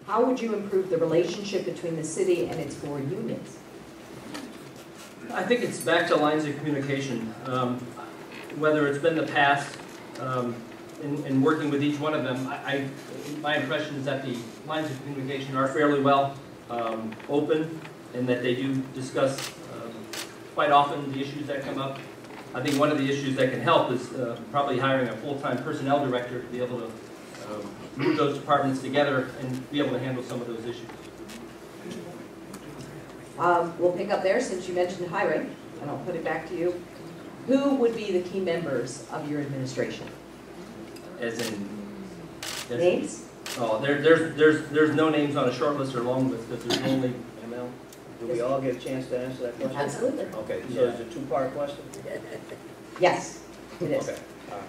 How would you improve the relationship between the city and its board unions? I think it's back to lines of communication. Whether it's been the past, in working with each one of them, my impression is that the lines of communication are fairly well open, and that they do discuss quite often the issues that come up. I think one of the issues that can help is probably hiring a full-time personnel director to be able to move those departments together and be able to handle some of those issues. We'll pick up there since you mentioned hiring, and I'll put it back to you. Who would be the key members of your administration? As in names? Oh, there's no names on a short list or long list, because there's only ML. Do we all get a chance to answer that question? Absolutely. Okay, so it's a two-part question? Yes, it is. Okay. All right.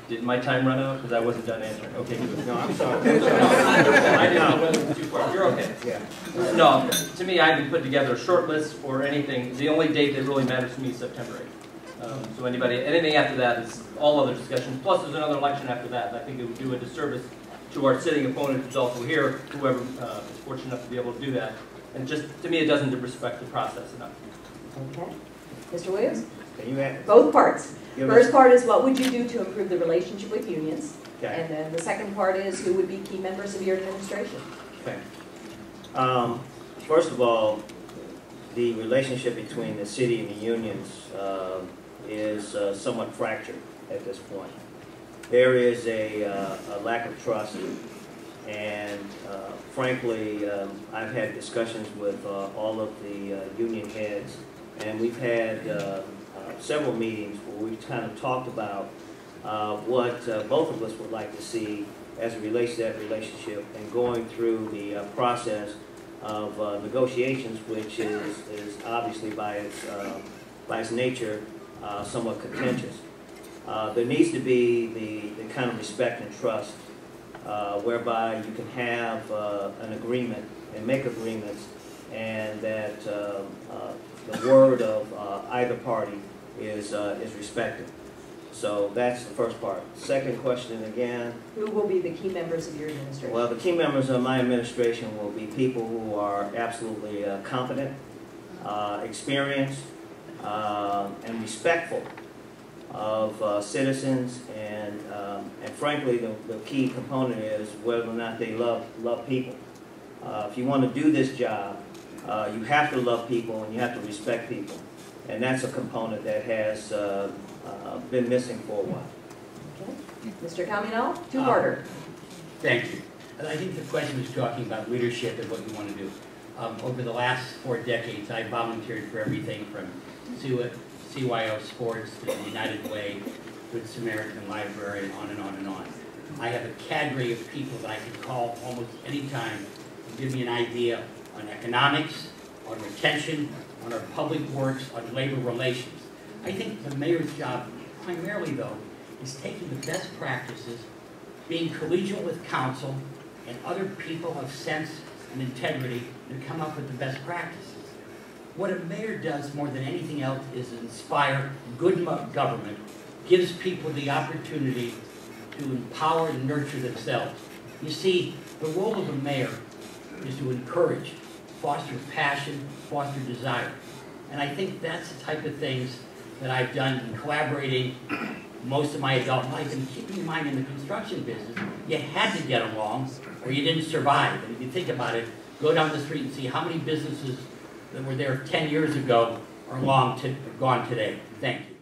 Did my time run out? Because I wasn't done answering. Okay, good. No, I'm sorry. I didn't know whether it was too far. You're okay. Yeah. No, to me, I haven't put together a short list or anything. The only date that really matters to me is September 8th. So anything after that is all other discussions. Plus, there's another election after that. And I think it would do a disservice to our sitting opponent who's also here, whoever is fortunate enough to be able to do that. And just, to me, it doesn't respect the process enough. Okay. Mr. Williams? Can you add? Both parts. First part is what would you do to improve the relationship with unions? Okay. And then the second part is who would be key members of your administration? Okay. First of all, the relationship between the city and the unions is somewhat fractured at this point. There is a lack of trust, and frankly, I've had discussions with all of the union heads, and we've had several meetings where we've kind of talked about what both of us would like to see as it relates to that relationship, and going through the process of negotiations, which is obviously by its nature somewhat contentious. There needs to be the kind of respect and trust whereby you can have an agreement and make agreements, and that the word of either party is respected. So that's the first part. Second question again. Who will be the key members of your administration? Well, the key members of my administration will be people who are absolutely competent, experienced, and respectful of citizens, and frankly, the key component is whether or not they love people. If you want to do this job, you have to love people and you have to respect people, and that's a component that has been missing for a while. Okay. Mr. Comunale, two-parter. Thank you. I think the question was talking about leadership and what you want to do. Over the last 4 decades, I volunteered for everything from CYO Sports to the United Way, Good Samaritan Library, and on and on and on. I have a cadre of people that I can call almost any time to give me an idea on economics, on retention, on our public works, on labor relations. I think the mayor's job, primarily though, is taking the best practices, being collegial with council and other people of sense and integrity to come up with the best practices. What a mayor does more than anything else is inspire good government, gives people the opportunity to empower and nurture themselves. You see, the role of a mayor is to encourage, foster passion, foster desire. And I think that's the type of things that I've done in collaborating most of my adult life. And keeping in mind, in the construction business, you had to get along or you didn't survive. And if you think about it, go down the street and see how many businesses that were there 10 years ago are gone today. Thank you.